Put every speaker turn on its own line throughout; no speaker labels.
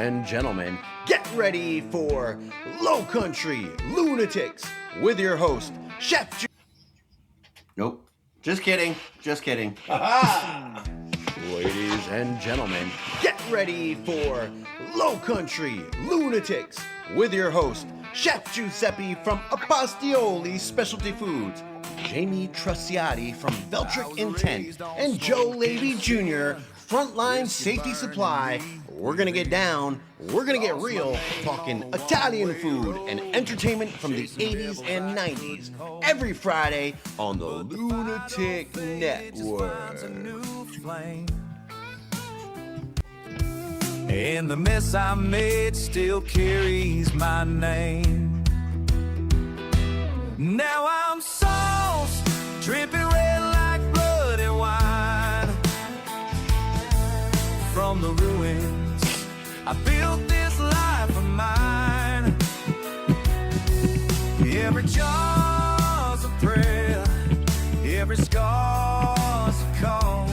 and gentlemen, get ready for Lowcountry Lunatics with your host, Chef Nope, just kidding. Ladies and gentlemen, get ready for Lowcountry Lunatics with your host, Chef Giuseppe from Apostioli Specialty Foods, Jamie Truciati from Veltric Intent, and Joe Levy Jr., Frontline Safety Supply. We're gonna get down, we're gonna get real, talking Italian food and entertainment from the 80s and 90s every Friday on the Lunatic Network.
And the mess I made still carries my name. Now I'm sauced, dripping red like bloody wine. From the ruins, I built this life of mine. Every jar's a prayer, every scar's a call.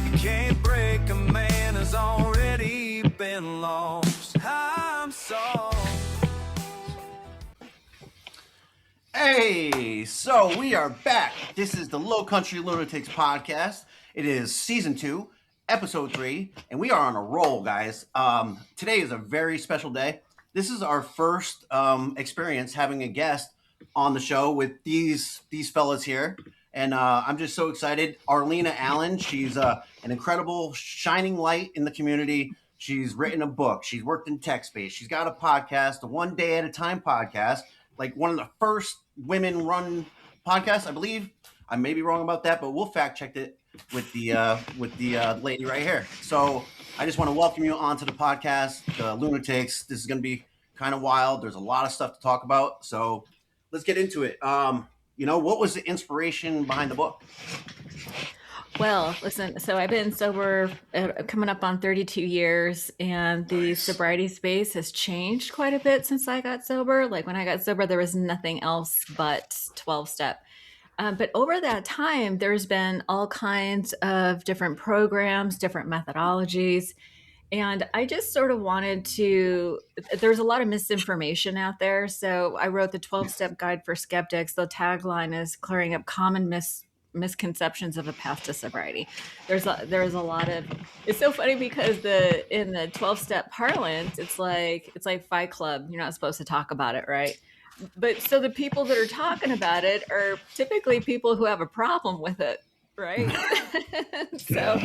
You can't break a man who's already been lost. I'm sorry.
Hey, so we are back. This is the Lowcountry Lunatics podcast. It is season 2, episode 3, and we are on a roll, guys. Today is a very special day. This is our first experience having a guest on the show with these fellas here, and I'm just so excited. Arlina Allen, she's an incredible shining light in the community. She's written a book. She's worked in tech space. She's got a podcast, a One Day at a Time podcast, like one of the first women-run podcasts, I believe. I may be wrong about that, but we'll fact check it with the lady right here. So I just want to welcome you onto the podcast, the Lunatics. This is going to be kind of wild. There's a lot of stuff to talk about. So let's get into it. What was the inspiration behind the book?
Well, listen, so I've been sober coming up on 32 years, and the sobriety space has changed quite a bit since I got sober. Like when I got sober, there was nothing else but 12-step. But over that time, there's been all kinds of different programs, different methodologies. And I just sort of wanted to, there's a lot of misinformation out there. So I wrote the 12-step guide for skeptics. The tagline is clearing up common misconceptions of a path to sobriety. There's a lot of, it's so funny because in the 12-step parlance, it's like Fight Club. You're not supposed to talk about it, right? But so the people that are talking about it are typically people who have a problem with it, right? So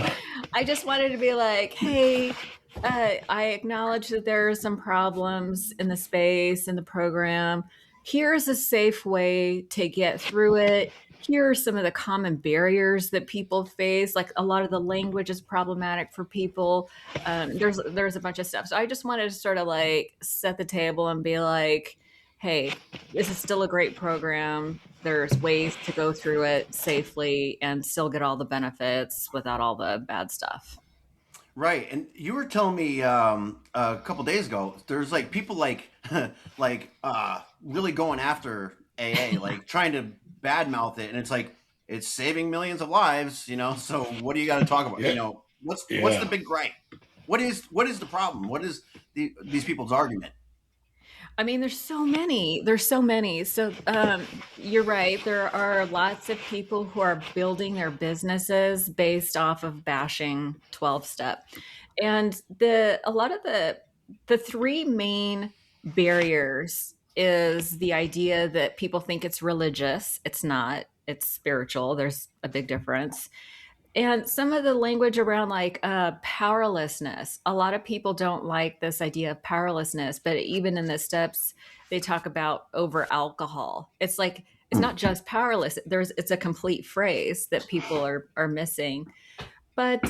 I just wanted to be like, hey, I acknowledge that there are some problems in the space, in the program. Here's a safe way to get through it. Here are some of the common barriers that people face. Like a lot of the language is problematic for people. There's a bunch of stuff. So I just wanted to sort of like set the table and be like, hey, this is still a great program. There's ways to go through it safely and still get all the benefits without all the bad stuff.
Right. And you were telling me a couple days ago, there's like people like really going after AA, like trying to badmouth it. And it's like, it's saving millions of lives, so what do you got to talk about?
Yeah.
What's the big gripe? What is the problem? What is these people's argument?
I mean, there's so many. So you're right. There are lots of people who are building their businesses based off of bashing 12-step. And a lot of the three main barriers is the idea that people think it's religious. It's not. It's spiritual. There's a big difference. And some of the language around like powerlessness, a lot of people don't like this idea of powerlessness, but even in the steps, they talk about over alcohol. It's like, it's not just powerless. It's a complete phrase that people are missing. But,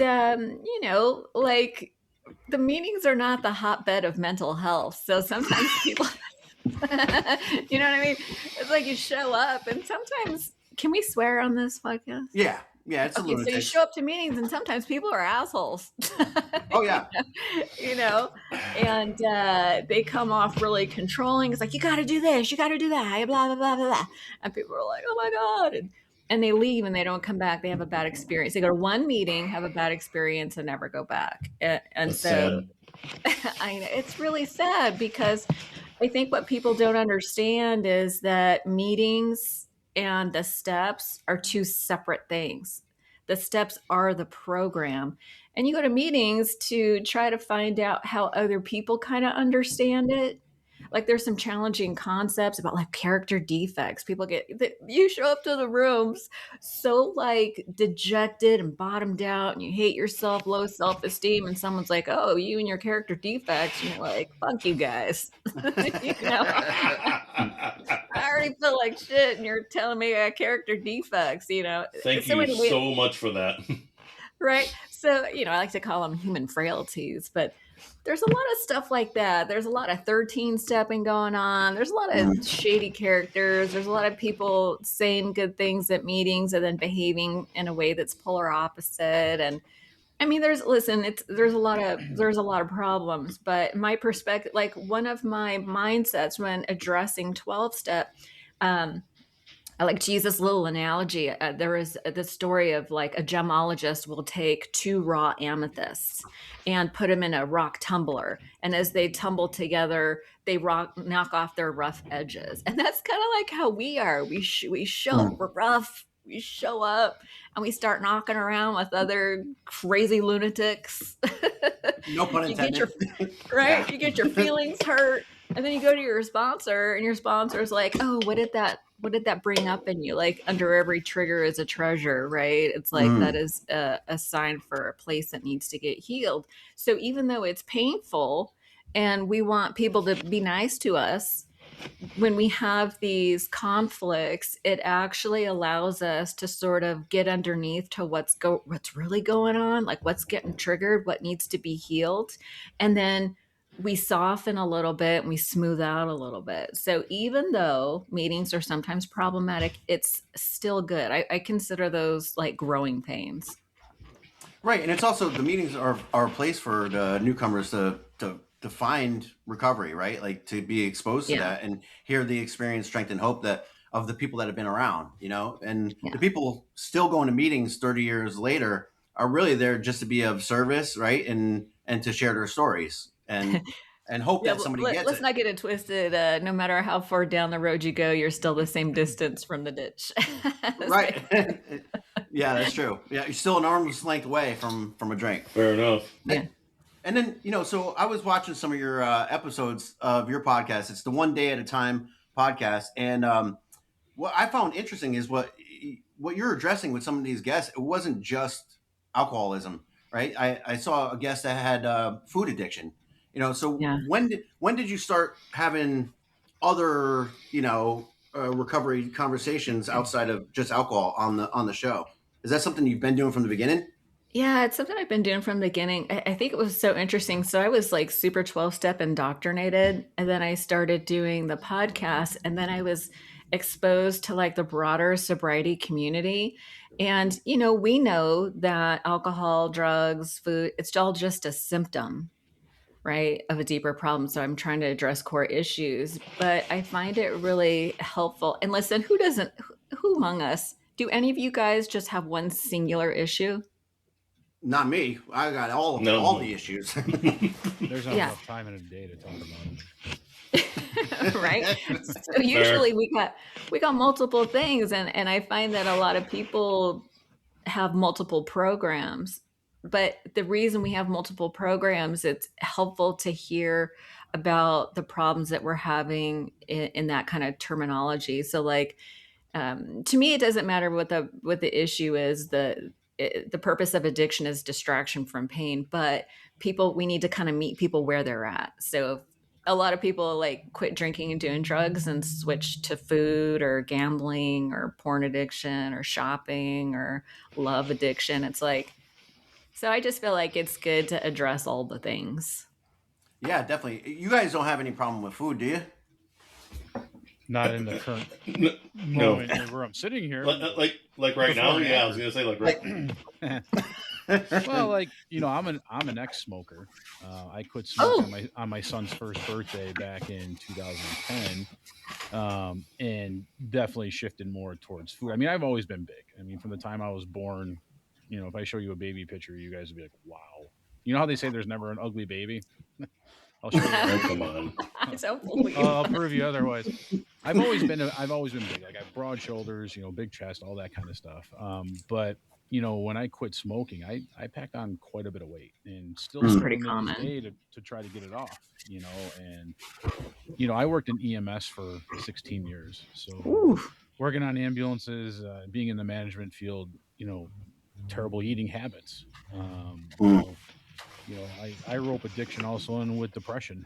like the meetings are not the hotbed of mental health. So sometimes people, you know what I mean? It's like you show up and sometimes, can we swear on this podcast?
Yeah. Yeah, it's a lunatic.
So you show up to meetings and sometimes people are assholes.
Oh, yeah.
And they come off really controlling. It's like, you got to do this, you got to do that, blah, blah, blah, blah, blah. And people are like, oh my God. And they leave and they don't come back. They have a bad experience. They go to one meeting, have a bad experience and never go back. And
That's
so
sad.
I know it's really sad because I think what people don't understand is that meetings and the steps are two separate things. The steps are the program. And you go to meetings to try to find out how other people kind of understand it. Like there's some challenging concepts about like character defects. People get you show up to the rooms so like dejected and bottomed out and you hate yourself, low self-esteem, and someone's like, "Oh, you and your character defects." And you're like, "Fuck you guys." you know, I already feel like shit and you're telling me I got character defects,
Thank
So
you
anyway,
so much for that.
right? So, I like to call them human frailties, but there's a lot of stuff like that. There's a lot of 13 stepping going on. There's a lot of shady characters. There's a lot of people saying good things at meetings and then behaving in a way that's polar opposite. And I mean, there's a lot of problems, but my perspective, like one of my mindsets when addressing 12 step, I like to use this little analogy. There is the story of like a gemologist will take two raw amethysts and put them in a rock tumbler. And as they tumble together, they knock off their rough edges. And that's kind of like how we are. We show up, we're rough. We show up and we start knocking around with other crazy lunatics.
No pun intended.
Right? You get your feelings hurt. And then you go to your sponsor and your sponsor's like, "Oh, what did that bring up in you? Like under every trigger is a treasure," right? It's like that is a sign for a place that needs to get healed. So even though it's painful and we want people to be nice to us, when we have these conflicts, it actually allows us to sort of get underneath to what's really going on, like what's getting triggered, what needs to be healed. And then we soften a little bit and we smooth out a little bit. So even though meetings are sometimes problematic, it's still good. I consider those like growing pains.
Right, and it's also the meetings are a place for the newcomers to find recovery, right? Like to be exposed to that and hear the experience, strength, and hope that of the people that have been around, and the people still going to meetings 30 years later are really there just to be of service, right? And to share their stories and hope that somebody gets it.
Let's not get it twisted. No matter how far down the road you go, you're still the same distance from the ditch.
Right. Yeah, that's true. Yeah, you're still an arm's length away from a drink.
Fair enough.
Yeah.
And then, so I was watching some of your episodes of your podcast. It's the One Day at a Time podcast. And what I found interesting is what you're addressing with some of these guests. It wasn't just alcoholism, right? I saw a guest that had food addiction. So when did you start having other, recovery conversations outside of just alcohol on the show? Is that something you've been doing from the beginning?
Yeah, it's something I've been doing from the beginning. I think it was so interesting. So I was like super 12-step indoctrinated, and then I started doing the podcast, and then I was exposed to like the broader sobriety community. And, we know that alcohol, drugs, food, it's all just a symptom, right, of a deeper problem. So I'm trying to address core issues, but I find it really helpful. And listen, who among us, do any of you guys just have one singular issue?
Not me. I got all the issues.
There's not enough time in a day to talk about it.
Right? So usually we got multiple things, and I find that a lot of people have multiple programs. But the reason we have multiple programs, it's helpful to hear about the problems that we're having in that kind of terminology. So like to me, it doesn't matter what the issue is. The purpose of addiction is distraction from pain, but we need to kind of meet people where they're at. So a lot of people like quit drinking and doing drugs and switch to food or gambling or porn addiction or shopping or love addiction. It's like, so I just feel like it's good to address all the things.
Yeah, definitely. You guys don't have any problem with food, do you?
Not in the current moment where I'm sitting here.
Like right now, I was gonna say like right.
Well, like I'm an ex-smoker. I quit smoking on my son's first birthday back in 2010, and definitely shifted more towards food. I mean, I've always been big. I mean, from the time I was born, if I show you a baby picture, you guys would be like, "Wow." You know how they say there's never an ugly baby? I'll show you.
Oh, come on.
I don't believe
I'll prove you otherwise. I've always been big. Like I have broad shoulders, big chest, all that kind of stuff. But when I quit smoking, I packed on quite a bit of weight and still
That's
struggle
pretty
to this
common.
day to try to get it off. And I worked in EMS for 16 years, so
Ooh.
working on ambulances, being in the management field, terrible eating habits. I rope addiction also in with depression,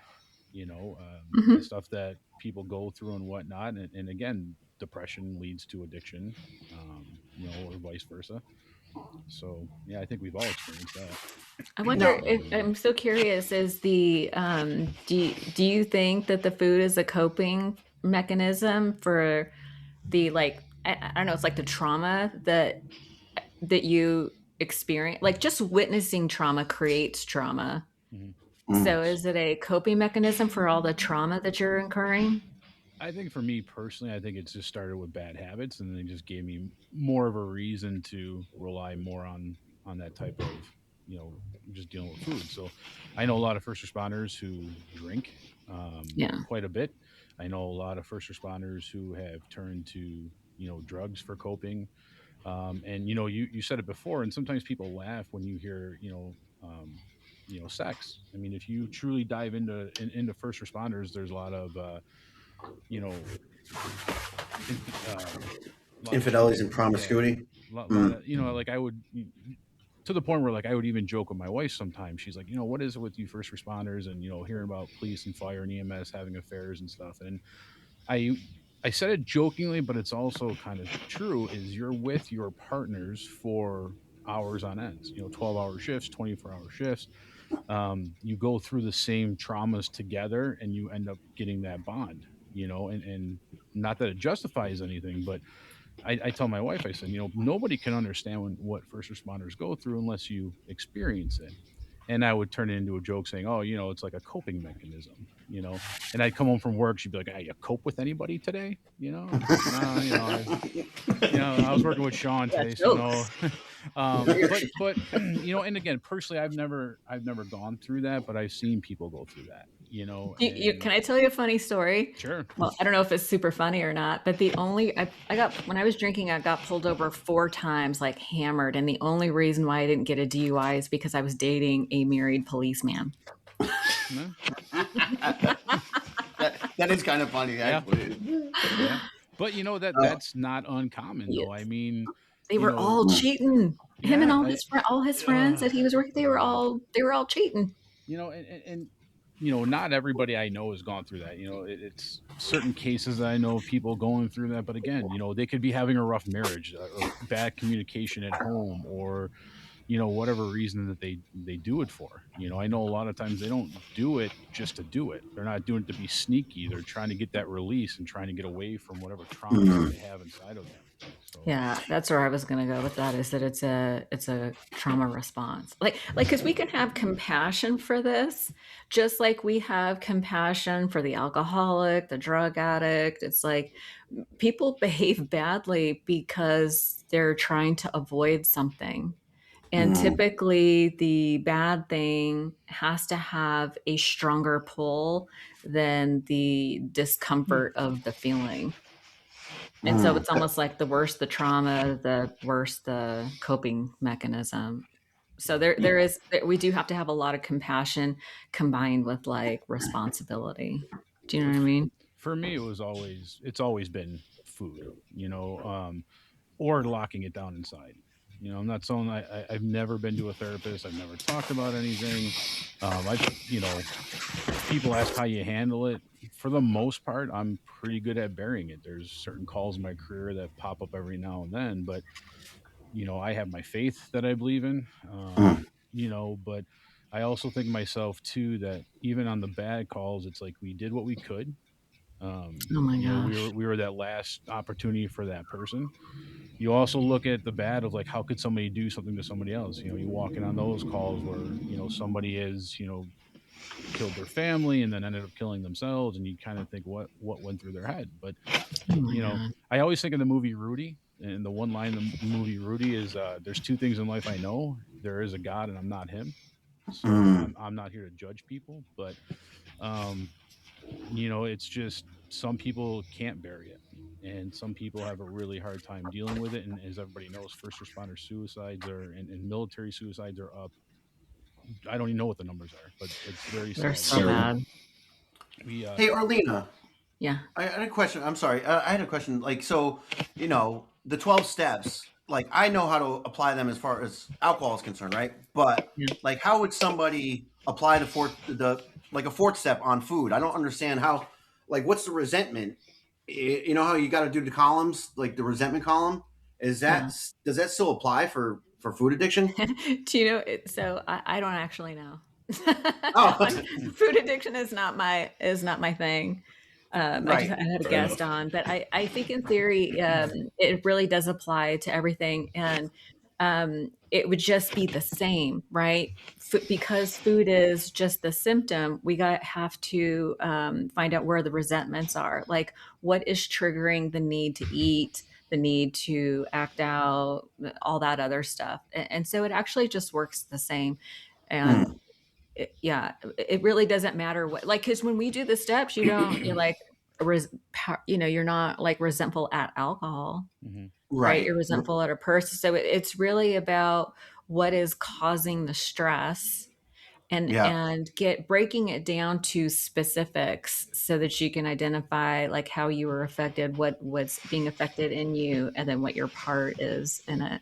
the stuff that people go through and whatnot. And again, depression leads to addiction, or vice versa. So, yeah, I think we've all experienced that.
I wonder if I'm so curious is do you think that the food is a coping mechanism for the I don't know, it's like the trauma that you experience, like just witnessing trauma creates trauma. So is it a coping mechanism for all the trauma that you're incurring?
I think for me personally, I think it's just started with bad habits, and they just gave me more of a reason to rely more on that type of, just dealing with food. So I know a lot of first responders who drink quite a bit. I know a lot of first responders who have turned to, drugs for coping. And you said it before, and sometimes people laugh when you hear, sex. I mean, if you truly dive into first responders, there's a lot of
infidelities and promiscuity.
Like I would, to the point where like I would even joke with my wife sometimes. She's like, what is it with you first responders and hearing about police and fire and EMS having affairs and stuff. And I said it jokingly, but it's also kind of true, is you're with your partners for hours on ends, 12-hour shifts, 24-hour shifts. You go through the same traumas together and you end up getting that bond, and not that it justifies anything, but I tell my wife, I said, nobody can understand what first responders go through unless you experience it. And I would turn it into a joke saying, oh, it's like a coping mechanism, and I'd come home from work. She'd be like, hey, you cope with anybody today? I was working with Sean today. So no, but and again, personally, I've never gone through that, but I've seen people go through that,
Can I tell you a funny story?
Sure.
Well, I don't know if it's super funny or not, but the only I got when I was drinking, I got pulled over 4 times, like hammered, and the only reason why I didn't get a DUI is because I was dating a married policeman.
That is kind of funny, actually.
Yeah. But that's not uncommon, though. I mean,
they were all cheating. Him and all his friends that he was working, they were all cheating.
And not everybody I know has gone through that. It's certain cases that I know of people going through that. But again, they could be having a rough marriage or bad communication at home, or whatever reason that they do it for. I know a lot of times they don't do it just to do it. They're not doing it to be sneaky. They're trying to get that release and trying to get away from whatever trauma that they have inside of them. So.
Yeah, that's where I was going to go with that, is that it's a trauma response. Like, because we can have compassion for this, just like we have compassion for the alcoholic, the drug addict. It's like people behave badly because they're trying to avoid something. And typically the bad thing has to have a stronger pull than the discomfort of the feeling. And so it's almost like the worse the trauma, the worse the coping mechanism. So we do have to have a lot of compassion combined with like responsibility. Do you know what I mean?
For me, it's always been food, or locking it down inside. I'm not someone, I've never been to a therapist. I've never talked about anything. People ask how you handle it. For the most part, I'm pretty good at burying it. There's certain calls in my career that pop up every now and then, but I have my faith that I believe in, but I also think myself too, that even on the bad calls, it's like we did what we could.
Oh my gosh.
We were that last opportunity for that person. You also look at the bad of like, how could somebody do something to somebody else? You walk in on those calls where, somebody is, killed their family and then ended up killing themselves. And you kind of think what went through their head. But, I always think of the movie Rudy, and the one line in the movie Rudy is, there's 2 things in life I know. There is a God and I'm not him. So I'm not here to judge people, but it's just some people can't bury it, and some people have a really hard time dealing with it. And as everybody knows, first responder suicides and military suicides are up. I don't even know what the numbers are, but it's very
They're
sad.
so bad.
Hey, Arlina.
Yeah.
I had a question. I'm sorry. I had a question. Like, so, the 12 steps, like, I know how to apply them as far as alcohol is concerned, right? But, like, how would somebody apply a fourth step on food? I don't understand how, like, what's the resentment? You know how you got to do the columns, like the resentment column? Does that still apply for food addiction?
Do you know it? So I don't actually know.
Oh.
Food addiction is not my thing.
Right.
I had a
Fair
guest
enough.
on, but I think in theory, it really does apply to everything. And it would just be the same, right? Because food is just the symptom, we have to find out where the resentments are. Like, what is triggering the need to eat, the need to act out, all that other stuff. And so it actually just works the same. And it really doesn't matter what, like, because when we do the steps, you're like, you're not like resentful at alcohol, right? You're resentful at a person. So it's really about what is causing the stress, and breaking it down to specifics so that you can identify like how you were affected, what's being affected in you, and then what your part is in it.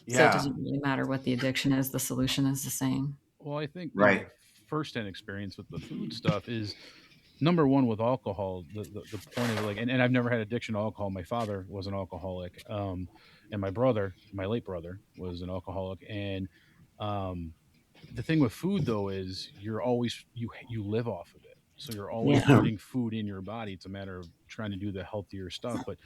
So it doesn't really matter what the addiction is, the solution is the same.
Well, I think
Right.
Firsthand experience with the food stuff is number one with alcohol. The point of it, like, and I've never had addiction to alcohol. My father was an alcoholic, and my late brother, was an alcoholic. And the thing with food though is you're always you live off of it, so you're always putting food in your body. It's a matter of trying to do the healthier stuff. But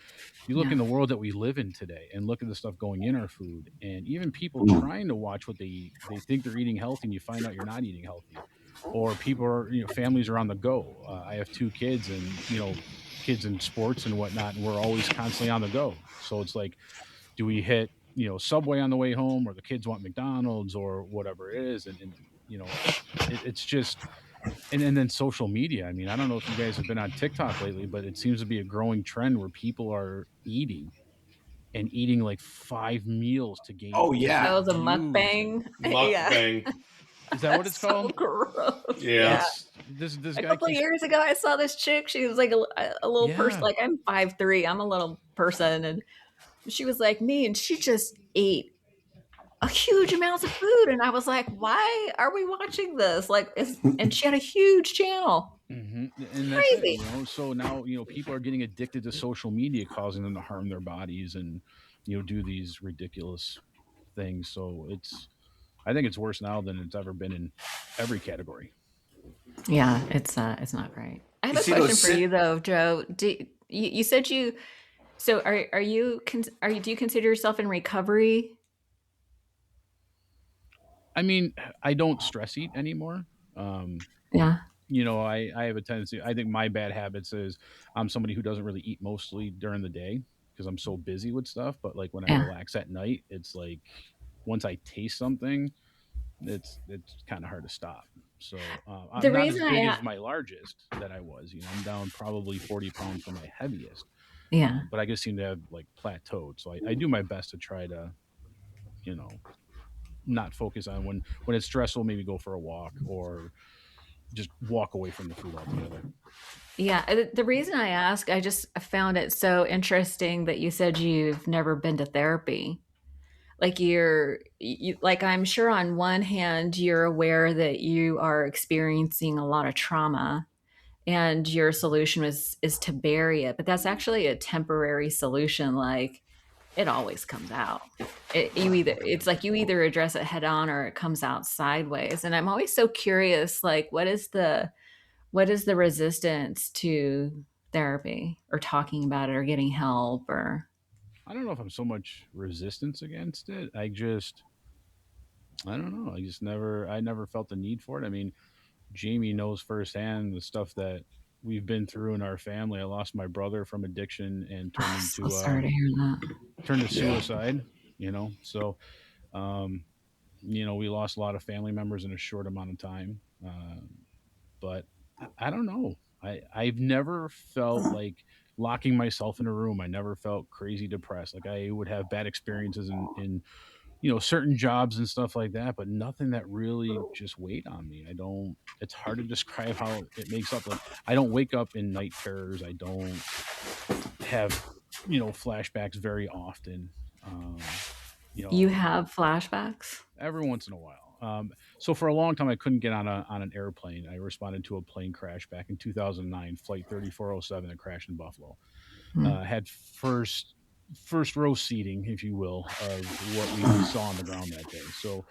you look in the world that we live in today and look at the stuff going in our food, and even people trying to watch what they eat, they think they're eating healthy, and you find out you're not eating healthy. Or people are, families are on the go. I have 2 kids, and kids in sports and whatnot, and we're always constantly on the go. So it's like, do we hit Subway on the way home, or the kids want McDonald's or whatever it is? And it's just, and then social media. I mean, I don't know if you guys have been on TikTok lately, but it seems to be a growing trend where people are eating like 5 meals to gain.
Oh yeah.
That was a mukbang.
Mukbang.
Is that what it's called?
So gross.
Yeah.
This
A
guy
couple of years ago, I saw this chick. She was like a little person.
Yeah.
Like, I'm 5'3". I'm a little person, and she was like me, and she just ate a huge amounts of food. And I was like, why are we watching this? Like, and she had a huge channel.
And that's
Crazy.
it, so now people are getting addicted to social media, causing them to harm their bodies and do these ridiculous things. So I think it's worse now than it's ever been in every category.
Yeah, it's not great. I have a question for you though, Joe. You said you? So do you consider yourself in recovery?
I mean, I don't stress eat anymore.
Yeah.
I have a tendency. I think my bad habits is I'm somebody who doesn't really eat mostly during the day because I'm so busy with stuff. But like when I relax at night, it's like once I taste something, it's kind of hard to stop. So I'm not as big as my largest that I was. I'm down probably 40 pounds from my heaviest.
Yeah.
But I just seem to have like plateaued. So I do my best to try to, not focus on when it's stressful, maybe go for a walk or just walk away from the food altogether.
Yeah. The reason I ask, I just found it so interesting that you said you've never been to therapy. Like like, I'm sure on one hand, you're aware that you are experiencing a lot of trauma and your solution is to bury it, but that's actually a temporary solution. Like, it always comes out. It's like you either address it head on or it comes out sideways. And I'm always so curious, like, what is the resistance to therapy or talking about it or getting help? Or
I don't know if I'm so much resistance against it. I don't know. I never felt the need for it. I mean, Jamie knows firsthand the stuff that we've been through in our family. I lost my brother from addiction and turned to
sorry to hear that.
Turned to suicide. So we lost a lot of family members in a short amount of time. But I don't know. I've never felt like locking myself in a room. I never felt crazy depressed. Like I would have bad experiences in certain jobs and stuff like that, but nothing that really just weighed on me. I don't. It's hard to describe how it makes up. Like I don't wake up in night terrors. I don't have flashbacks very often.
You have flashbacks?
Every once in a while. So for a long time, I couldn't get on an airplane. I responded to a plane crash back in 2009, flight 3407 that crashed in Buffalo. Had first row seating, if you will, of what we saw on the ground that day. So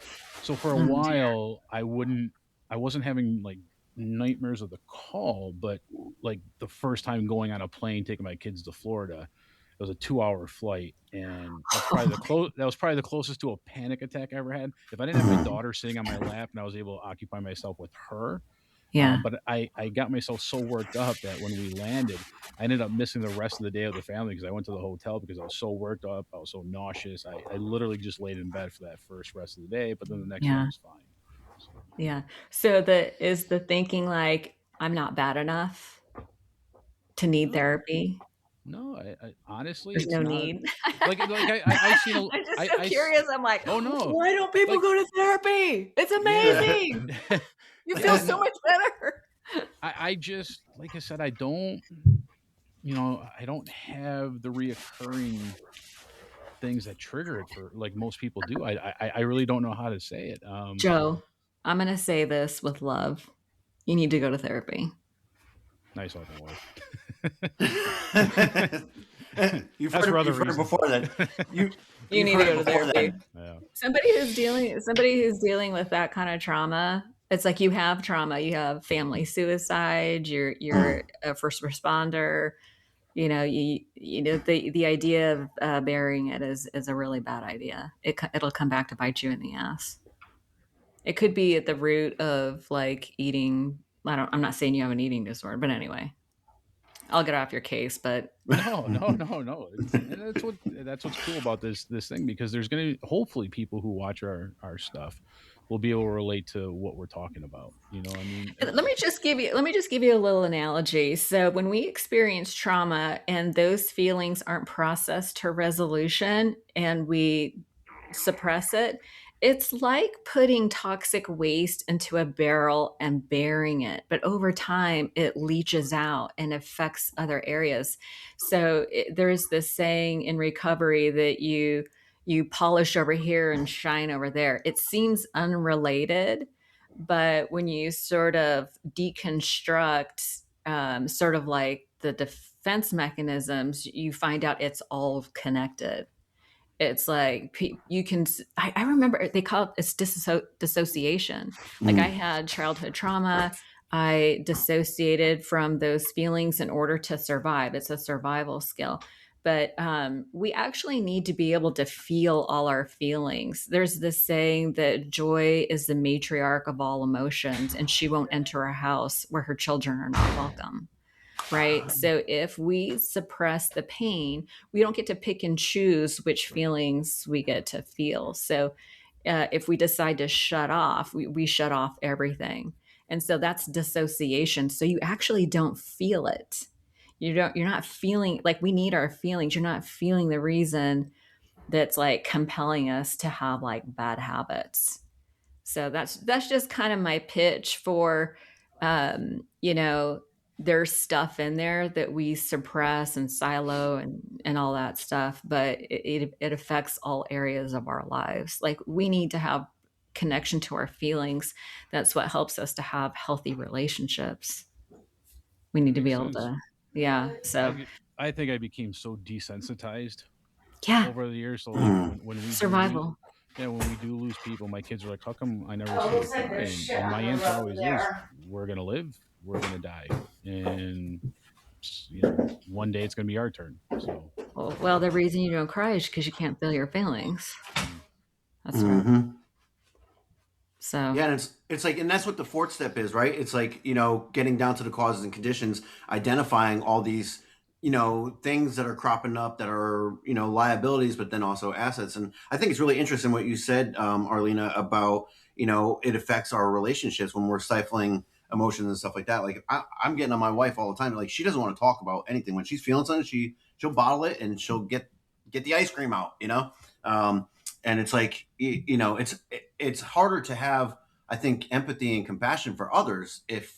for a while, I wasn't having like nightmares of the call, but like the first time going on a plane, taking my kids to Florida. It was a 2-hour flight, and that was probably the closest to a panic attack I ever had. If I didn't have my daughter sitting on my lap and I was able to occupy myself with her, but I got myself so worked up that when we landed, I ended up missing the rest of the day of the family because I went to the hotel because I was so worked up. I was so nauseous. I literally just laid in bed for that rest of the day, but then the next day was fine.
So. Yeah. So is the thinking like, I'm not bad enough to need therapy?
No, I honestly,
there's no need.
Like I've seen.
I'm just so curious. I'm like,
oh no,
why don't people go to therapy? It's amazing. Yeah. You feel so much better.
I just, like I said, I don't have the reoccurring things that trigger it for like most people do. I really don't know how to say it.
Joe, I'm gonna say this with love. You need to go to therapy.
Nice one, wife.
You've heard it before that. You
need to go to therapy. Yeah. Somebody who's dealing with that kind of trauma. It's like you have trauma. You have family suicide. You're a first responder. The idea of burying it is a really bad idea. It'll come back to bite you in the ass. It could be at the root of like eating. I'm not saying you have an eating disorder, but anyway. I'll get off your case, but
no. That's what's cool about this thing, because there's going to hopefully people who watch our stuff will be able to relate to what we're talking about. You know what I mean?
Let me just give you a little analogy. So when we experience trauma and those feelings aren't processed to resolution and we suppress it, it's like putting toxic waste into a barrel and burying it. But over time, it leaches out and affects other areas. So there's this saying in recovery that you polish over here and shine over there. It seems unrelated, but when you sort of deconstruct sort of like the defense mechanisms, you find out it's all connected. It's like you can, I remember they call it dissociation. Like I had childhood trauma. I dissociated from those feelings in order to survive. It's a survival skill. But we actually need to be able to feel all our feelings. There's this saying that joy is the matriarch of all emotions, and she won't enter a house where her children are not welcome. Right. So if we suppress the pain, we don't get to pick and choose which feelings we get to feel. So if we decide to shut off, we shut off everything. And so that's dissociation. So you actually don't feel it. You're not feeling like we need our feelings. You're not feeling the reason that's like compelling us to have like bad habits. So that's just kind of my pitch for, there's stuff in there that we suppress and silo and all that stuff, but it affects all areas of our lives. Like we need to have connection to our feelings. That's what helps us to have healthy relationships. We need to be able to, So
I think I became so desensitized over the years. So when we
survival.
When we do lose people, my kids are like, how come I never see it? And my answer always is, we're going to live, we're going to die. And, one day it's going to be our turn. So,
well, the reason you don't cry is because you can't feel your feelings. That's right. So,
and it's like, and that's what the fourth step is, right? It's like, getting down to the causes and conditions, identifying all these, things that are cropping up that are, liabilities, but then also assets. And I think it's really interesting what you said, Arlina, about, it affects our relationships when we're stifling emotions and stuff like that. Like I'm getting on my wife all the time. Like she doesn't want to talk about anything. When she's feeling something, she'll bottle it and she'll get the ice cream out, and it's like, it's harder to have, I think, empathy and compassion for others if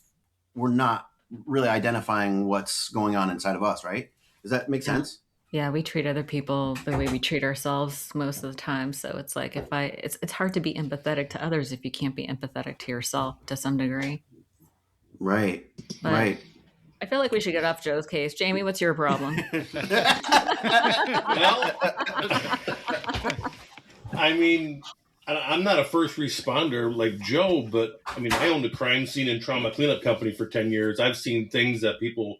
we're not really identifying what's going on inside of us, right? Does that make sense?
Yeah, we treat other people the way we treat ourselves most of the time. So it's like it's hard to be empathetic to others if you can't be empathetic to yourself to some degree.
Right.
But
right.
I feel like we should get off Joe's case. Jamie, what's your problem?
Well, I mean, I'm not a first responder like Joe, but I mean, I owned a crime scene and trauma cleanup company for 10 years. I've seen things that people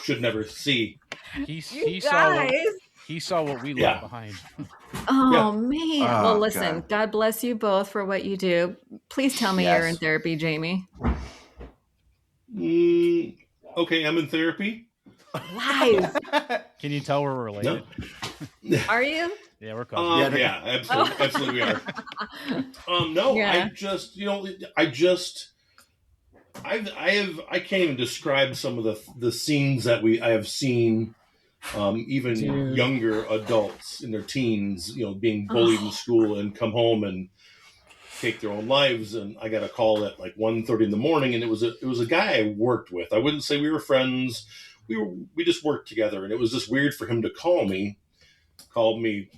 should never see.
He saw what we left behind.
Oh, man. Well,
Oh,
listen, God bless you both for what you do. Please tell me you're in therapy, Jamie.
Okay, I'm in therapy.
Lies.
Can you tell we're related?
No.
Are you?
Yeah, we're cousins.
Yeah, absolutely we are. No,
Yeah.
I can't even describe some of the scenes that I have seen, even
Dude.
younger adults in their teens, being bullied in school and come home and take their own lives. And I got a call at like 1:30 in the morning, and it was a guy I worked with. I wouldn't say we were friends. We just worked together, and it was just weird for him to called me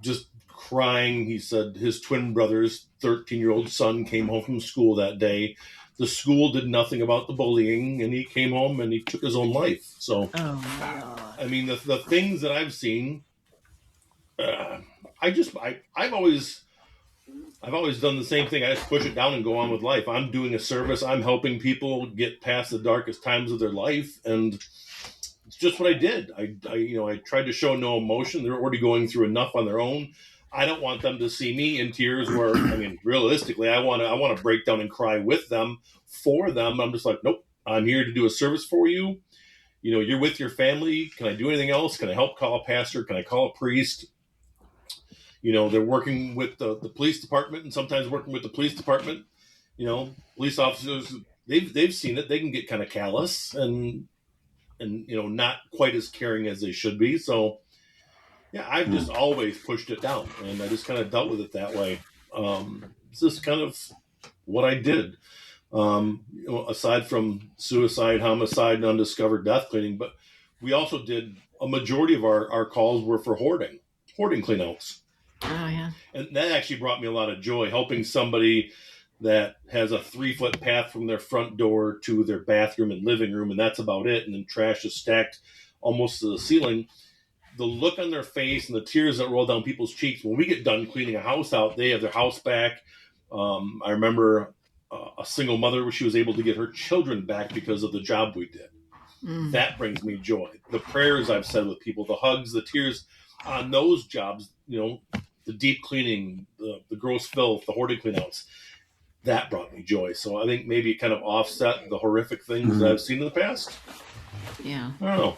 just crying. He said his twin brother's 13-year-old son came home from school that day. The school did nothing about the bullying, and he came home and he took his own life. So,
Oh, my God.
I mean, the things that I've seen, I've always done the same thing. I just push it down and go on with life. I'm doing a service. I'm helping people get past the darkest times of their life, and it's just what I did. I tried to show no emotion. They're already going through enough on their own. I don't want them to see me in tears where, I mean, realistically, I want to break down and cry with them, for them. I'm just like, nope, I'm here to do a service for you. You're with your family. Can I do anything else? Can I help call a pastor? Can I call a priest? They're working with the police department, and sometimes working with the police department, police officers, they've seen it. They can get kind of callous and not quite as caring as they should be. So, yeah, I've just always pushed it down, and I just kind of dealt with it that way. It's just kind of what I did. Aside from suicide, homicide, and undiscovered death cleaning, but we also did a majority of our calls were for hoarding cleanouts.
Oh, yeah.
And that actually brought me a lot of joy, helping somebody that has a 3-foot path from their front door to their bathroom and living room, and that's about it. And then trash is stacked almost to the ceiling. The look on their face and the tears that roll down people's cheeks when we get done cleaning a house out, they have their house back. I remember a single mother, she was able to get her children back because of the job we did. That brings me joy. The prayers I've said with people, the hugs, the tears on those jobs, the deep cleaning, the gross filth, the hoarding cleanouts, that brought me joy. So I think maybe it kind of offset the horrific things that I've seen in the past.
Yeah.
I don't know.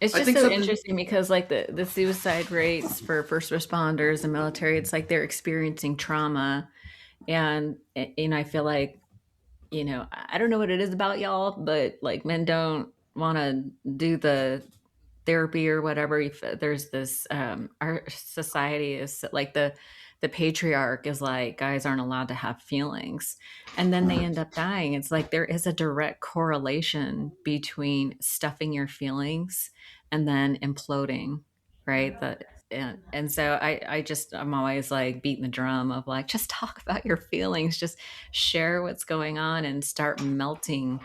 It's just so interesting because like the suicide rates for first responders and military, it's like they're experiencing trauma. And I feel like, I don't know what it is about y'all, but like men don't want to do the therapy or whatever. If there's this, our society is like the patriarch is like, guys aren't allowed to have feelings, and then they end up dying. It's like there is a direct correlation between stuffing your feelings and then imploding, right? And so I'm always like beating the drum of like, just talk about your feelings, just share what's going on and start melting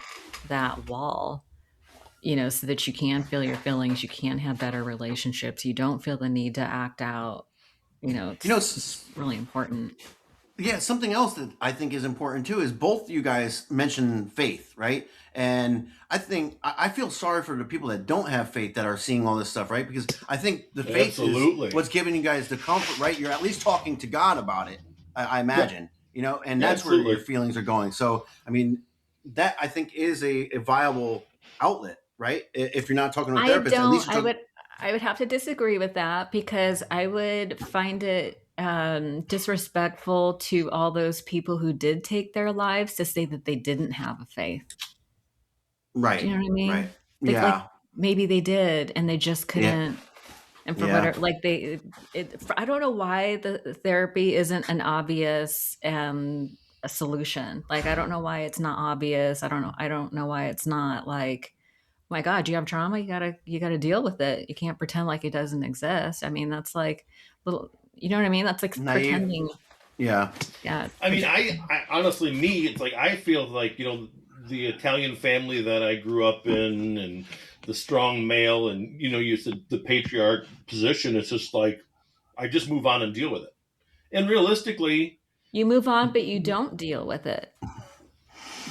that wall, so that you can feel your feelings, you can have better relationships, you don't feel the need to act out. It's really important.
Yeah, something else that I think is important too is both you guys mentioned faith, right? And I feel sorry for the people that don't have faith that are seeing all this stuff, right? Because I think the faith is what's giving you guys the comfort, right? You're at least talking to God about it, I imagine, and that's where your feelings are going. So, I mean, that I think is a viable outlet right? If you're not talking to a therapist, at least
I would have to disagree with that because I would find it disrespectful to all those people who did take their lives to say that they didn't have a faith.
Right.
Do you know what I mean?
Right.
Yeah. Like maybe they did and they just couldn't. And for whatever, like I don't know why the therapy isn't an obvious a solution. Like, I don't know why it's not obvious. I don't know why it's not like, my God, you have trauma. You gotta deal with it. You can't pretend like it doesn't exist. I mean, that's like little, you know what I mean? That's like pretending.
Yeah.
Yeah.
I mean, I honestly, it's like, I feel like, the Italian family that I grew up in and the strong male and, you said the patriarch position, it's just like, I just move on and deal with it. And realistically,
you move on, but you don't deal with it.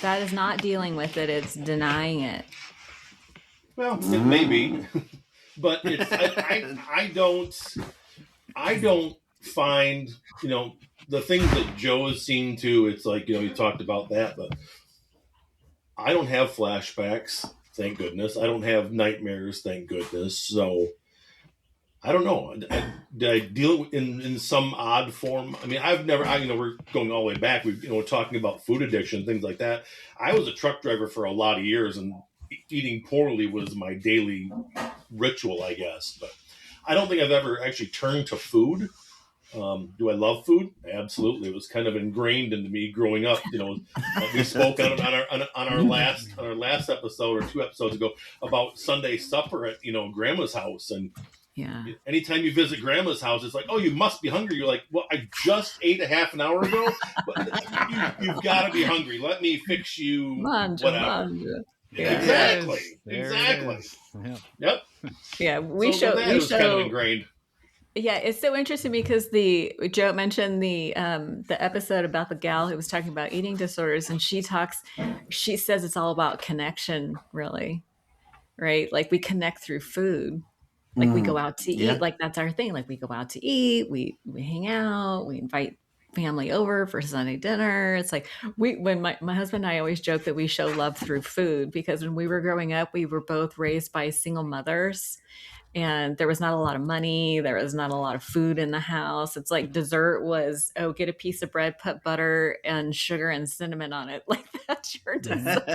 That is not dealing with it. It's denying it.
Well, it may be, but it's, I don't find, the things that Joe has seen too. It's like, you talked about that, but I don't have flashbacks. Thank goodness. I don't have nightmares. Thank goodness. So I don't know. Did I deal in some odd form? I mean, I've never, we're going all the way back. We're talking about food addiction, things like that. I was a truck driver for a lot of years and eating poorly was my daily ritual, I guess. But I don't think I've ever actually turned to food. Do I love food? Absolutely. It was kind of ingrained into me growing up. We spoke on our last episode or 2 episodes ago about Sunday supper at Grandma's house, and anytime you visit Grandma's house, it's like, oh, you must be hungry. You're like, well, I just ate a half an hour ago, but you've got to be hungry. Let me fix you whatever. Exactly.
Yeah.
Yep.
Yeah, we
show
kind
of ingrained.
Yeah, it's so interesting because Joe mentioned the episode about the gal who was talking about eating disorders, and she says it's all about connection, really, right? Like we connect through food, like we go out to eat, like that's our thing. Like we go out to eat, we hang out, we invite family over for Sunday dinner. It's like when my husband and I always joke that we show love through food because when we were growing up, we were both raised by single mothers. And there was not a lot of money. There was not a lot of food in the house. It's like dessert was, get a piece of bread, put butter and sugar and cinnamon on it. Like that's your dessert. Do